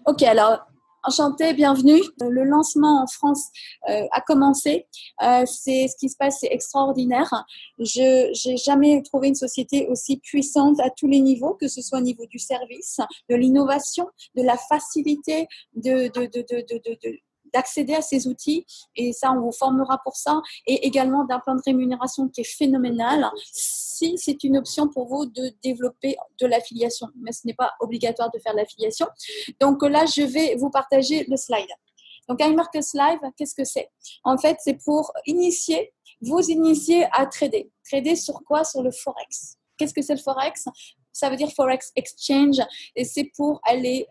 Ok, alors, enchantée, bienvenue. Le lancement en France a commencé. C'est ce qui se passe, c'est extraordinaire. Je n'ai jamais trouvé une société aussi puissante à tous les niveaux, que ce soit au niveau du service, de l'innovation, de la facilité d'accéder à ces outils, et ça, on vous formera pour ça, et également d'un plan de rémunération qui est phénoménal, si c'est une option pour vous de développer de l'affiliation, mais ce n'est pas obligatoire de faire l'affiliation. Donc là, je vais vous partager le slide. Donc, iMarkets Live, qu'est-ce que c'est? En fait, c'est pour vous initier à trader. Trader sur quoi? Sur le Forex. Qu'est-ce que c'est le Forex? Ça veut dire Forex Exchange, et c'est pour aller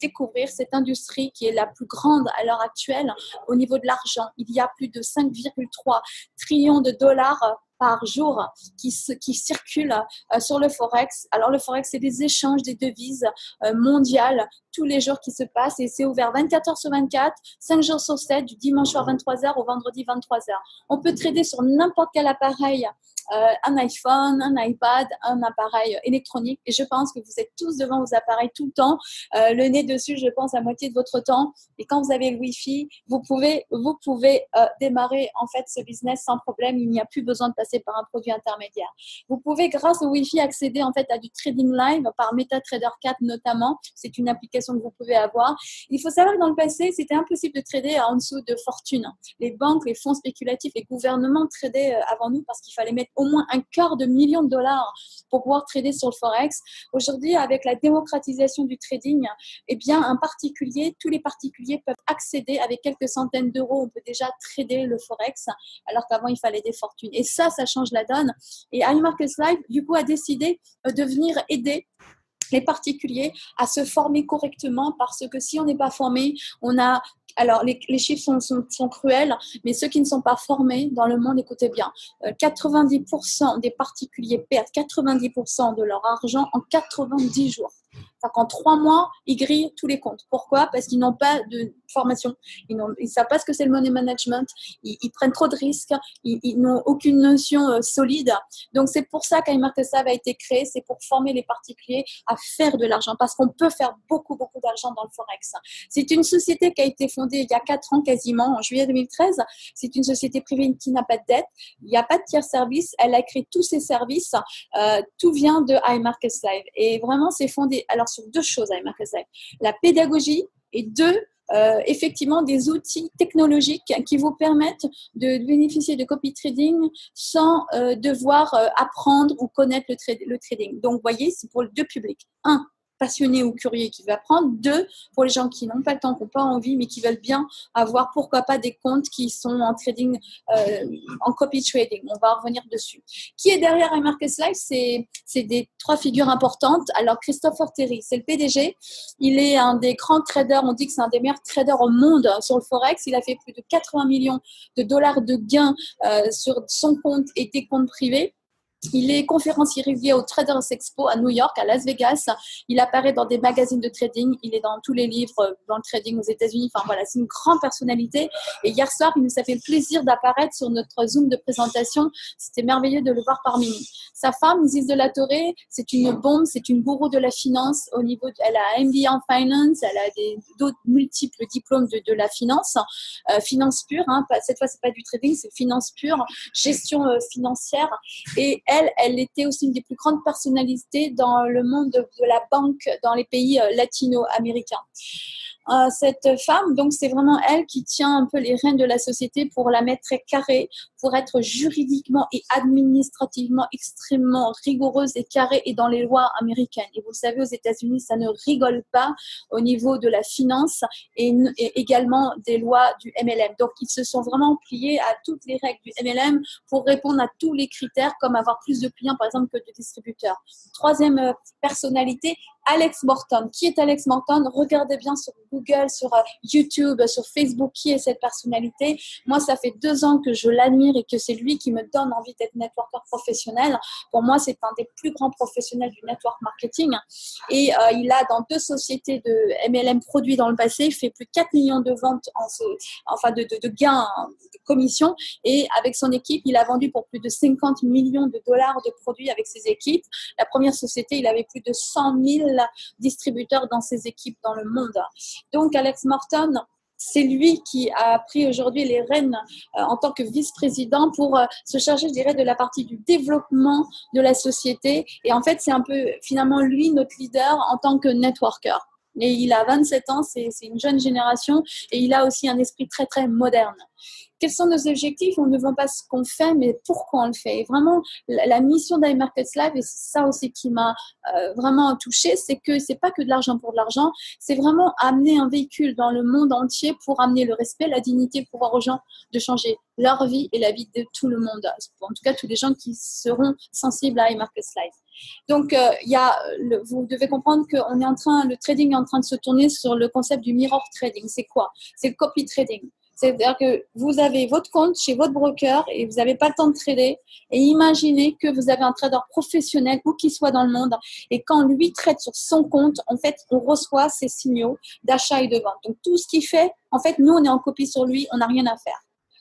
découvrir cette industrie qui est la plus grande à l'heure actuelle au niveau de l'argent. Il y a plus de 5,3 trillions de dollars par jour qui circulent sur le Forex. Alors, le Forex, c'est des échanges des devises mondiales tous les jours qui se passent, et c'est ouvert 24 heures sur 24, 5 jours sur 7, du dimanche soir 23 heures au vendredi 23 heures. On peut trader sur n'importe quel appareil, un iPhone, un iPad, un appareil électronique, et je pense que vous êtes tous devant vos appareils tout le temps, le nez dessus, je pense, à moitié de votre temps, et quand vous avez le Wi-Fi, vous pouvez démarrer en fait ce business sans problème. Il n'y a plus besoin de passer par un produit intermédiaire. Vous pouvez, grâce au Wi-Fi, accéder en fait à du trading live par MetaTrader 4 notamment. C'est une application que vous pouvez avoir. Il faut savoir que dans le passé, c'était impossible de trader en dessous de fortune. Les banques, les fonds spéculatifs, les gouvernements tradaient avant nous parce qu'il fallait mettre au moins $250 000 pour pouvoir trader sur le Forex. Aujourd'hui, avec la démocratisation du trading, eh bien, tous les particuliers peuvent accéder avec quelques centaines d'euros. On peut déjà trader le Forex, alors qu'avant, il fallait des fortunes. Et ça change la donne. Et iMarkets Live, du coup, a décidé de venir aider les particuliers à se former correctement, parce que si on n'est pas formé, alors, les chiffres sont cruels, mais ceux qui ne sont pas formés dans le monde, écoutez bien, 90% des particuliers perdent 90% de leur argent en 90 jours. C'est-à-dire qu'en 3 mois, ils grillent tous les comptes. Pourquoi? Parce qu'ils n'ont pas de formation. Ils ne savent pas ce que c'est le money management. Ils prennent trop de risques. Ils n'ont aucune notion solide. Donc, c'est pour ça qu'iMarkets Live a été créé. C'est pour former les particuliers à faire de l'argent, parce qu'on peut faire beaucoup, beaucoup d'argent dans le Forex. C'est une société qui a été fondée il y a 4 ans quasiment, en juillet 2013. C'est une société privée qui n'a pas de dette. Il n'y a pas de tiers service. Elle a créé tous ses services. Tout vient de iMarkets Live. Et vraiment, c'est fondé alors sur 2 choses iMarkets Live. La pédagogie, et 2, effectivement, des outils technologiques qui vous permettent de bénéficier de copy trading sans devoir apprendre ou connaître le trading. Donc, vous voyez, c'est pour les 2 publics. 1, passionné ou curieux qui veut apprendre. 2, pour les gens qui n'ont pas le temps, qui n'ont pas envie, mais qui veulent bien avoir, pourquoi pas, des comptes qui sont en trading, en copy trading. On va revenir dessus. Qui est derrière iMarkets Live? C'est des 3 figures importantes. Alors, Christopher Terry, c'est le PDG. Il est un des grands traders. On dit que c'est un des meilleurs traders au monde sur le Forex. Il a fait plus de 80 millions de dollars de gains sur son compte et des comptes privés. Il est conférencier régulier au Traders Expo à New York, à Las Vegas. Il apparaît dans des magazines de trading. Il est dans tous les livres dans le trading aux États-Unis. Enfin voilà, c'est une grande personnalité. Et hier soir, il nous a fait le plaisir d'apparaître sur notre Zoom de présentation. C'était merveilleux de le voir parmi nous. Sa femme, Isis de la Torre, c'est une bombe, c'est une gourou de la finance. Elle a un MBA en finance, elle a d'autres multiples diplômes de la finance, finance pure. Cette fois, c'est pas du trading, c'est finance pure, gestion financière. Et elle était aussi une des plus grandes personnalités dans le monde de la banque dans les pays latino-américains. Cette femme, donc c'est vraiment elle qui tient un peu les rênes de la société pour la mettre très carrée, pour être juridiquement et administrativement extrêmement rigoureuse et carrée et dans les lois américaines. Et vous le savez, aux États-Unis, ça ne rigole pas au niveau de la finance et également des lois du MLM. Donc, ils se sont vraiment pliés à toutes les règles du MLM pour répondre à tous les critères, comme avoir plus de clients, par exemple, que de distributeurs. Troisième personnalité, Alex Morton. Qui est Alex Morton? Regardez bien sur Google, sur YouTube, sur Facebook, qui est cette personnalité. Moi, ça fait 2 ans que je l'admire et que c'est lui qui me donne envie d'être networker professionnel. Pour moi, c'est un des plus grands professionnels du network marketing. Et il a dans 2 sociétés de MLM produits dans le passé, il fait plus de 4 millions de ventes, de gains de commission. Et avec son équipe, il a vendu pour plus de 50 millions de dollars de produits avec ses équipes. La première société, il avait plus de 100 000 000 distributeurs dans ses équipes dans le monde. Donc, Alex Morton, c'est lui qui a pris aujourd'hui les rênes en tant que vice-président pour se charger, je dirais, de la partie du développement de la société. Et en fait, c'est un peu finalement lui, notre leader en tant que networker. Et il a 27 ans, c'est une jeune génération et il a aussi un esprit très, très moderne. Quels sont nos objectifs? On ne voit pas ce qu'on fait, mais pourquoi on le fait. Et vraiment, la mission d'iMarkets Live, et c'est ça aussi qui m'a vraiment touchée, c'est que c'est pas que de l'argent pour de l'argent, c'est vraiment amener un véhicule dans le monde entier pour amener le respect, la dignité, pouvoir aux gens de changer leur vie et la vie de tout le monde. En tout cas, tous les gens qui seront sensibles à iMarkets Live. Donc, vous devez comprendre que le trading est en train de se tourner sur le concept du mirror trading. C'est quoi? C'est le copy trading. C'est-à-dire que vous avez votre compte chez votre broker et vous n'avez pas le temps de trader. Et imaginez que vous avez un trader professionnel où qu'il soit dans le monde. Et quand lui trade sur son compte, en fait, on reçoit ces signaux d'achat et de vente. Donc, tout ce qu'il fait, en fait, nous, on est en copie sur lui, on n'a rien à faire.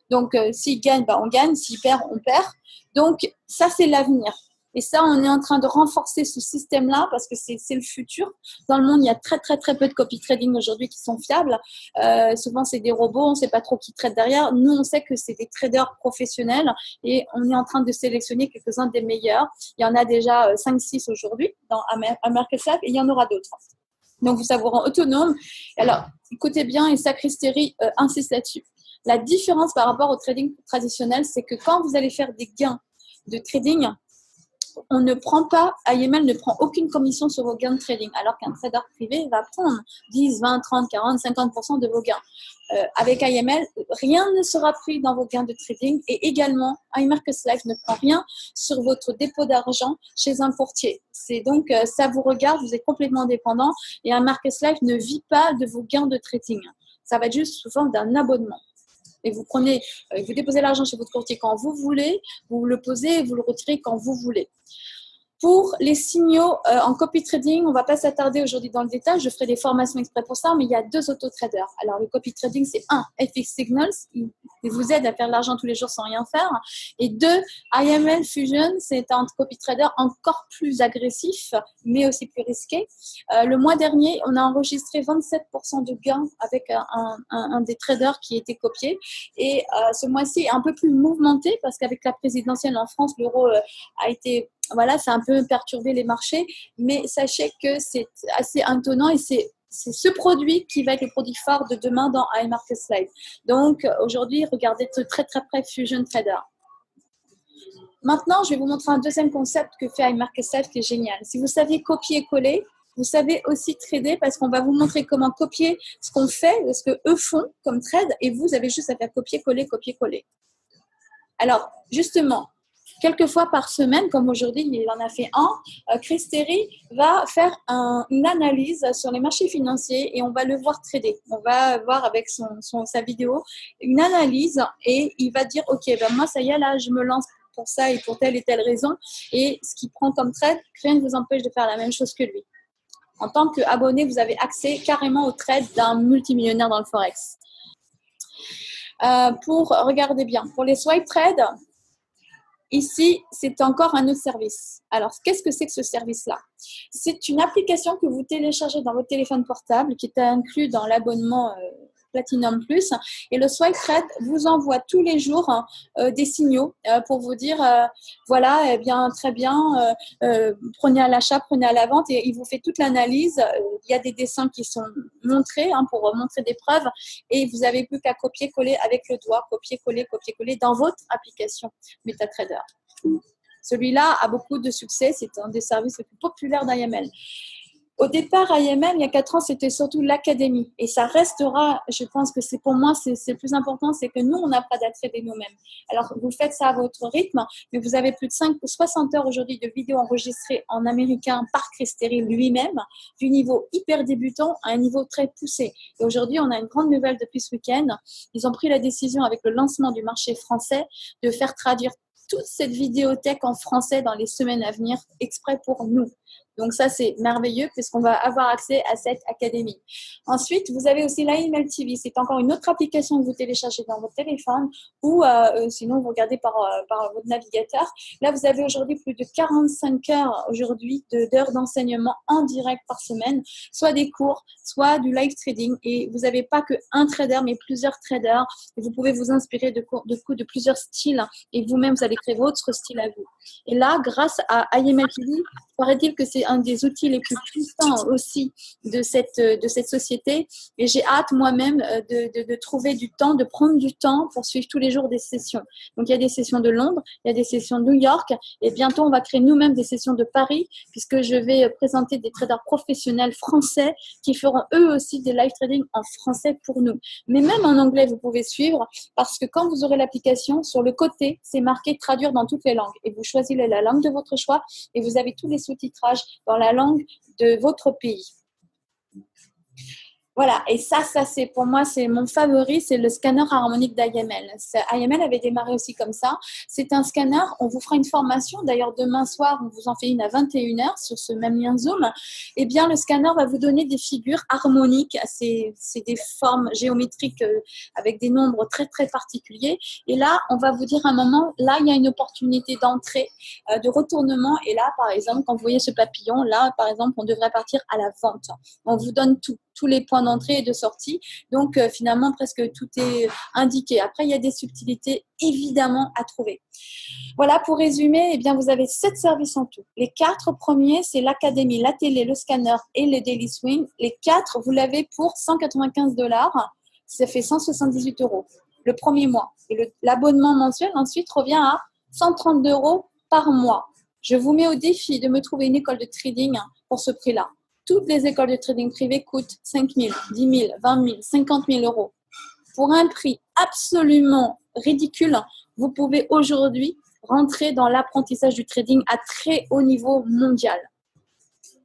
Donc, s'il gagne, on gagne. S'il perd, on perd. Donc, ça, c'est l'avenir. Et ça, on est en train de renforcer ce système-là parce que c'est le futur. Dans le monde, il y a très, très, très peu de copy trading aujourd'hui qui sont fiables. Souvent, c'est des robots. On ne sait pas trop qui trade derrière. Nous, on sait que c'est des traders professionnels et on est en train de sélectionner quelques-uns des meilleurs. Il y en a déjà 5-6 aujourd'hui dans American Slab et il y en aura d'autres. Donc, vous savez, vous rend autonome. Alors, écoutez bien et ça, Christéry insiste là-dessus. La différence par rapport au trading traditionnel, c'est que quand vous allez faire des gains de trading, on ne prend pas, IML ne prend aucune commission sur vos gains de trading, alors qu'un trader privé va prendre 10, 20, 30, 40, 50% de vos gains. Avec IML, rien ne sera pris dans vos gains de trading et également, iMarkets Live ne prend rien sur votre dépôt d'argent chez un courtier. C'est donc, ça vous regarde, vous êtes complètement indépendant et iMarkets Live ne vit pas de vos gains de trading. Ça va être juste sous forme d'un abonnement. Et vous déposez l'argent chez votre courtier quand vous voulez, vous le posez et vous le retirez quand vous voulez. Pour les signaux en copy trading, on ne va pas s'attarder aujourd'hui dans le détail, je ferai des formations exprès pour ça, mais il y a 2 auto-traders. Alors, le copy trading, c'est 1, FX Signals, il vous aide à faire de l'argent tous les jours sans rien faire. Et 2, IML Fusion, c'est un copy trader encore plus agressif, mais aussi plus risqué. Le mois dernier, on a enregistré 27% de gains avec un des traders qui était copié. Et ce mois-ci est un peu plus mouvementé parce qu'avec la présidentielle en France, l'euro a été... Voilà, ça a un peu perturbé les marchés, mais sachez que c'est assez étonnant et c'est ce produit qui va être le produit phare de demain dans iMarkets Live. Donc, aujourd'hui, regardez de très, très près Fusion Trader. Maintenant, je vais vous montrer un deuxième concept que fait iMarkets Live qui est génial. Si vous saviez copier-coller, vous savez aussi trader parce qu'on va vous montrer comment copier ce qu'on fait, ce qu'eux font comme trade et vous avez juste à faire copier-coller, copier-coller. Alors, justement, quelques fois par semaine, comme aujourd'hui, il en a fait un, Christéry va faire une analyse sur les marchés financiers et on va le voir trader. On va voir avec sa vidéo une analyse et il va dire, OK, ben moi, ça y est, là, je me lance pour ça et pour telle et telle raison. Et ce qu'il prend comme trade, rien ne vous empêche de faire la même chose que lui. En tant qu'abonné, vous avez accès carrément au trade d'un multimillionnaire dans le Forex. Regardez bien, pour les swipe trades, ici, c'est encore un autre service. Alors, qu'est-ce que c'est que ce service-là? C'est une application que vous téléchargez dans votre téléphone portable qui est inclus dans l'abonnement Platinum Plus. Et le Swipe Trade vous envoie tous les jours des signaux pour vous dire, voilà, eh bien, très bien, prenez à l'achat, prenez à la vente. Et il vous fait toute l'analyse. Il y a des dessins qui sont montrés pour montrer des preuves. Et vous n'avez plus qu'à copier-coller avec le doigt, copier-coller dans votre application MetaTrader. Celui-là a beaucoup de succès. C'est un des services les plus populaires d'IML. Au départ, IML, il y a 4 ans, c'était surtout l'académie. Et ça restera, je pense que c'est pour moi, c'est le plus important, c'est que nous, on apprend à trader nous-mêmes. Alors, vous faites ça à votre rythme, mais vous avez plus de 60 heures aujourd'hui de vidéos enregistrées en américain par Christéry lui-même, du niveau hyper débutant à un niveau très poussé. Et aujourd'hui, on a une grande nouvelle depuis ce week-end. Ils ont pris la décision avec le lancement du marché français de faire traduire toute cette vidéothèque en français dans les semaines à venir, exprès pour nous. Donc ça, c'est merveilleux puisqu'on va avoir accès à cette académie. Ensuite, vous avez aussi l'AML TV. C'est encore une autre application que vous téléchargez dans votre téléphone ou sinon vous regardez par votre navigateur. Là, vous avez aujourd'hui plus de 45 heures aujourd'hui d'heures d'enseignement en direct par semaine, soit des cours, soit du live trading. Et vous n'avez pas qu'un trader, mais plusieurs traders. Et vous pouvez vous inspirer de plusieurs styles et vous-même, vous allez créer votre style à vous. Et là, grâce à IML TV, paraît-il que c'est un des outils les plus puissants aussi de cette société. Et j'ai hâte moi-même de trouver du temps, de prendre du temps pour suivre tous les jours des sessions. Donc, il y a des sessions de Londres, il y a des sessions de New York et bientôt, on va créer nous-mêmes des sessions de Paris puisque je vais présenter des traders professionnels français qui feront eux aussi des live trading en français pour nous. Mais même en anglais, vous pouvez suivre parce que quand vous aurez l'application, sur le côté, c'est marqué traduire dans toutes les langues et vous choisissez la langue de votre choix et vous avez tous les sous-titrages dans la langue de votre pays. Voilà, et ça c'est pour moi, c'est mon favori, c'est le scanner harmonique d'IML. IML avait démarré aussi comme ça. C'est un scanner, on vous fera une formation. D'ailleurs, demain soir, on vous en fait une à 21h sur ce même lien Zoom. Eh bien, le scanner va vous donner des figures harmoniques. C'est des formes géométriques avec des nombres très, très particuliers. Et là, on va vous dire à un moment, là, il y a une opportunité d'entrée, de retournement. Et là, par exemple, quand vous voyez ce papillon, là, par exemple, on devrait partir à la vente. On vous donne tous les points d'entrée et de sortie. Donc, finalement, presque tout est indiqué. Après, il y a des subtilités, évidemment, à trouver. Voilà, pour résumer, eh bien, vous avez 7 services en tout. Les 4 premiers, c'est l'académie, la télé, le scanner et le daily swing. Les 4, vous l'avez pour 195 $. Ça fait 178 € le premier mois. Et l'abonnement mensuel, ensuite, revient à 132 € par mois. Je vous mets au défi de me trouver une école de trading pour ce prix-là. Toutes les écoles de trading privées coûtent 5 000, 10 000, 20 000, 50 000 €. Pour un prix absolument ridicule, vous pouvez aujourd'hui rentrer dans l'apprentissage du trading à très haut niveau mondial.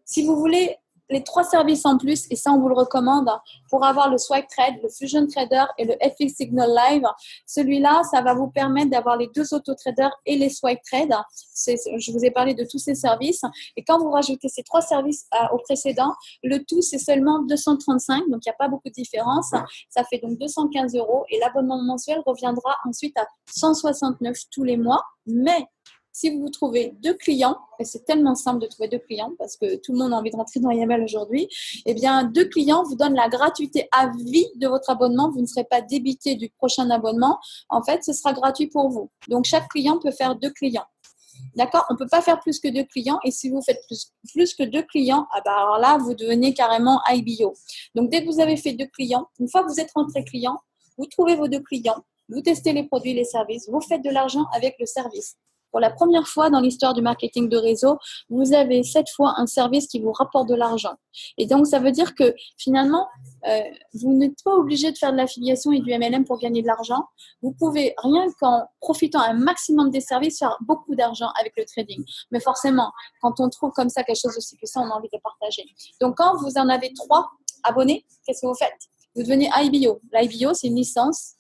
Si vous voulez les 3 services en plus, et ça on vous le recommande, pour avoir le Swipe Trade, le Fusion Trader et le FX Signal Live, celui-là, ça va vous permettre d'avoir les 2 auto-traders et les Swipe Trade. Je vous ai parlé de tous ces services. Et quand vous rajoutez ces 3 services au précédent, le tout, c'est seulement 235, donc il n'y a pas beaucoup de différence. Ça fait donc 215 € et l'abonnement mensuel reviendra ensuite à 169 tous les mois. Mais si vous trouvez 2 clients, et c'est tellement simple de trouver 2 clients parce que tout le monde a envie de rentrer dans IML aujourd'hui, eh bien 2 clients vous donnent la gratuité à vie de votre abonnement. Vous ne serez pas débité du prochain abonnement. En fait, ce sera gratuit pour vous. Donc, chaque client peut faire 2 clients. D'accord? On ne peut pas faire plus que 2 clients. Et si vous faites plus que 2 clients, ah bah alors là, vous devenez carrément IBO. Donc, dès que vous avez fait 2 clients, une fois que vous êtes rentré client, vous trouvez vos 2 clients, vous testez les produits, les services, vous faites de l'argent avec le service. Pour la première fois dans l'histoire du marketing de réseau, vous avez cette fois un service qui vous rapporte de l'argent. Et donc, ça veut dire que finalement, vous n'êtes pas obligé de faire de l'affiliation et du MLM pour gagner de l'argent. Vous pouvez, rien qu'en profitant un maximum des services, faire beaucoup d'argent avec le trading. Mais forcément, quand on trouve comme ça quelque chose aussi puissant, on a envie de partager. Donc, quand vous en avez 3 abonnés, qu'est-ce que vous faites? Vous devenez IBO. L'IBO, c'est une licence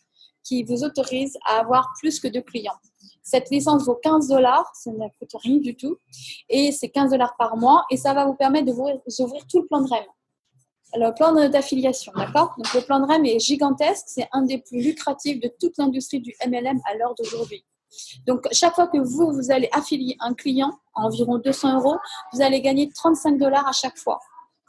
qui vous autorise à avoir plus que 2 clients. Cette licence vaut 15 $, ça ne coûte rien du tout. Et c'est 15 $ par mois. Et ça va vous permettre de vous ouvrir tout le plan de REM. Le plan d'affiliation, d'accord? Donc, le plan de REM est gigantesque. C'est un des plus lucratifs de toute l'industrie du MLM à l'heure d'aujourd'hui. Donc, chaque fois que vous allez affilier un client à environ 200 €, vous allez gagner 35 $ à chaque fois.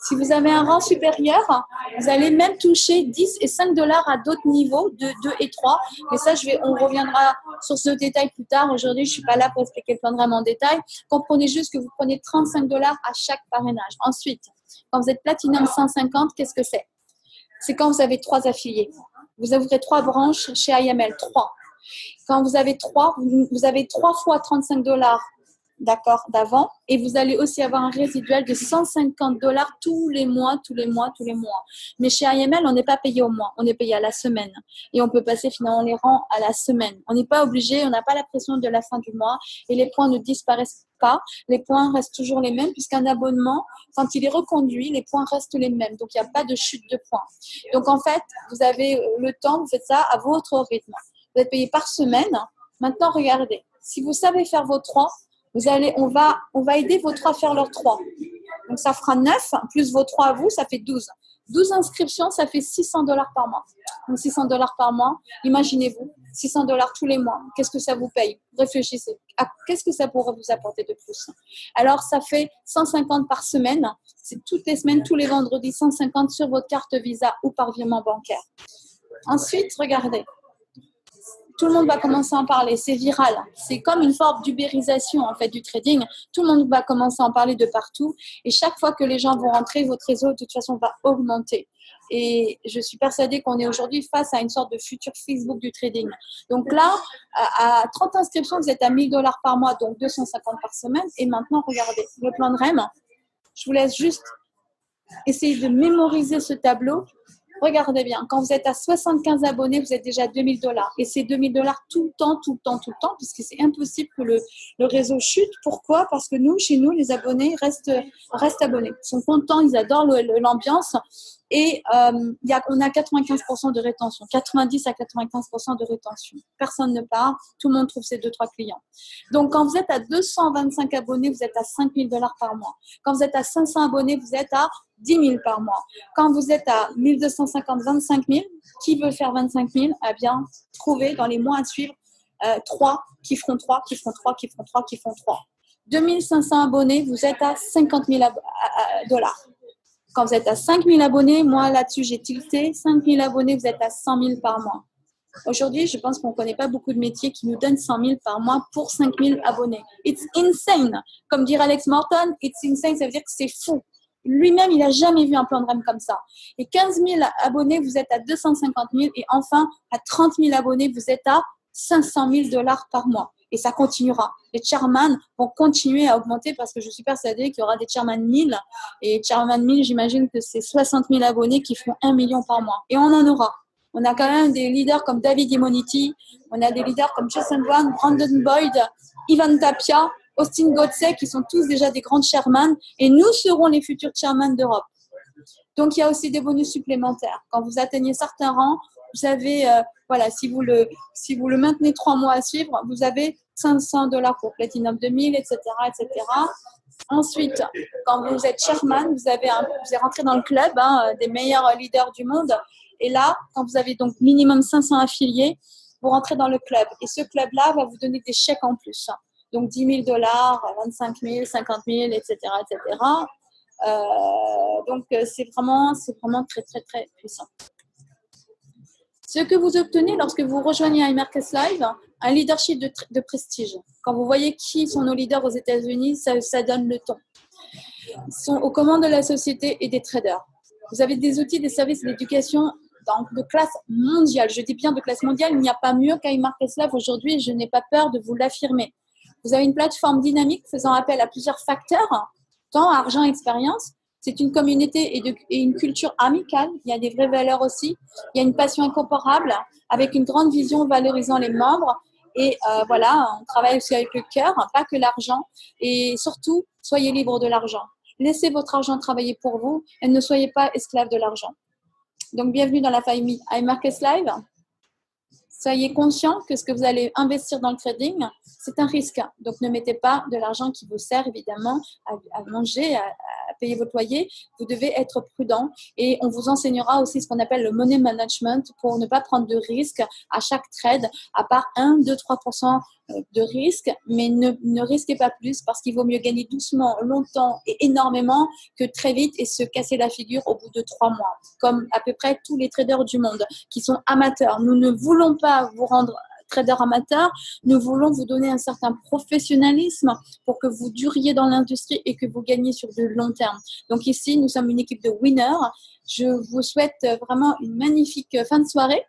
Si vous avez un rang supérieur, vous allez même toucher 10 et 5 $ à d'autres niveaux, de 2 et 3. Mais ça, on reviendra sur ce détail plus tard. Aujourd'hui, je ne suis pas là pour expliquer le plan de REM en détail. Comprenez juste que vous prenez 35 $ à chaque parrainage. Ensuite, quand vous êtes Platinum 150, qu'est-ce que c'est? C'est quand vous avez 3 affiliés. Vous ouvrez 3 branches chez IML, 3. Quand vous avez 3, vous avez 3 fois 35 $. D'accord, d'avant. Et vous allez aussi avoir un résiduel de 150 $ tous les mois. Mais chez IML, on n'est pas payé au mois, on est payé à la semaine. Et on peut passer finalement les rangs à la semaine. On n'est pas obligé, on n'a pas la pression de la fin du mois et les points ne disparaissent pas. Les points restent toujours les mêmes puisqu'un abonnement, quand il est reconduit, les points restent les mêmes. Donc, il n'y a pas de chute de points. Donc, en fait, vous avez le temps, vous faites ça à votre rythme. Vous êtes payé par semaine. Maintenant, regardez. Si vous savez faire vos 3, on va aider vos 3 à faire leurs 3. Donc, ça fera 9, plus vos 3 à vous, ça fait 12. 12 inscriptions, ça fait $600 par mois. Donc, $600 par mois, imaginez-vous, $600 tous les mois. Qu'est-ce que ça vous paye? Réfléchissez. Qu'est-ce que ça pourrait vous apporter de plus? Alors, ça fait 150 par semaine. C'est toutes les semaines, tous les vendredis, 150 sur votre carte Visa ou par virement bancaire. Ensuite, regardez. Tout le monde va commencer à en parler, c'est viral. C'est comme une forme d'ubérisation en fait du trading. Tout le monde va commencer à en parler de partout. Et chaque fois que les gens vont rentrer, votre réseau de toute façon va augmenter. Et je suis persuadée qu'on est aujourd'hui face à une sorte de futur Facebook du trading. Donc là, à 30 inscriptions, vous êtes à $1000 par mois, donc 250 par semaine. Et maintenant, regardez, le plan de REM. Je vous laisse juste essayer de mémoriser ce tableau. Regardez bien, quand vous êtes à 75 abonnés, vous êtes déjà à $2000. Et c'est $2000 tout le temps, puisque c'est impossible que le réseau chute. Pourquoi? Parce que nous, chez nous, les abonnés restent abonnés. Ils sont contents, ils adorent l'ambiance. Et on a 95% de rétention, 90 à 95% de rétention. Personne ne part, tout le monde trouve ses 2-3 clients. Donc, quand vous êtes à 225 abonnés, vous êtes à $5000 par mois. Quand vous êtes à 500 abonnés, vous êtes à 10 000 par mois. Quand vous êtes à 1250, 25 000, qui veut faire 25 000? Eh bien, trouvez dans les mois à suivre 3 qui feront 3, qui feront 3, qui feront 3, qui font 3. 2500 abonnés, vous êtes à 50 000 dollars. Quand vous êtes à 5 000 abonnés, moi là-dessus j'ai tilté, 5 000 abonnés, vous êtes à 100 000 par mois. Aujourd'hui, je pense qu'on ne connaît pas beaucoup de métiers qui nous donnent 100 000 par mois pour 5 000 abonnés. It's insane. Comme dirait Alex Morton, it's insane, ça veut dire que c'est fou. Lui-même, il n'a jamais vu un plan de REM comme ça. Et 15 000 abonnés, vous êtes à 250 000. Et enfin, à 30 000 abonnés, vous êtes à 500 000 dollars par mois. Et ça continuera. Les chairman vont continuer à augmenter parce que je suis persuadée qu'il y aura des chairman 1000. Et chairman 1000, j'imagine que c'est 60 000 abonnés qui font 1 million par mois. Et on en aura. On a quand même des leaders comme David Imoniti. On a des leaders comme Jason Brown, Brandon Boyd, Ivan Tapia, Austin Gotze, qui sont tous déjà des grands chairman. Et nous serons les futurs chairman d'Europe. Donc, il y a aussi des bonus supplémentaires. Quand vous atteignez certains rangs, vous avez, si vous le maintenez 3 mois à suivre, vous avez $500 pour Platinum 2000, etc., etc. Ensuite, quand vous êtes chairman, vous êtes rentré dans le club des meilleurs leaders du monde. Et là, quand vous avez donc minimum 500 affiliés, vous rentrez dans le club. Et ce club-là va vous donner des chèques en plus. Donc, $10 000, 25 000, 50 000, etc., etc. Donc, c'est vraiment très, très, très puissant. Ce que vous obtenez lorsque vous rejoignez iMarkets Live, un leadership de prestige. Quand vous voyez qui sont nos leaders aux États-Unis, ça donne le ton. Ils sont aux commandes de la société et des traders. Vous avez des outils, des services d'éducation de classe mondiale. Je dis bien de classe mondiale, il n'y a pas mieux qu'iMarkets Live aujourd'hui et je n'ai pas peur de vous l'affirmer. Vous avez une plateforme dynamique faisant appel à plusieurs facteurs, temps, argent, expérience. C'est une communauté et une culture amicale. Il y a des vraies valeurs aussi. Il y a une passion incomparable avec une grande vision valorisant les membres. Et on travaille aussi avec le cœur, pas que l'argent. Et surtout, soyez libre de l'argent. Laissez votre argent travailler pour vous et ne soyez pas esclave de l'argent. Donc, bienvenue dans la famille iMarkets Live. Soyez conscient que ce que vous allez investir dans le trading, c'est un risque. Donc, ne mettez pas de l'argent qui vous sert évidemment à manger, à payer votre loyer. Vous devez être prudent et on vous enseignera aussi ce qu'on appelle le money management pour ne pas prendre de risques à chaque trade, à part 1, 2, 3% de risque, mais ne risquez pas plus parce qu'il vaut mieux gagner doucement, longtemps et énormément que très vite et se casser la figure au bout de 3 mois, comme à peu près tous les traders du monde qui sont amateurs. Nous ne voulons pas vous rendre trader amateur, nous voulons vous donner un certain professionnalisme pour que vous duriez dans l'industrie et que vous gagniez sur de long terme. Donc ici, nous sommes une équipe de winners. Je vous souhaite vraiment une magnifique fin de soirée.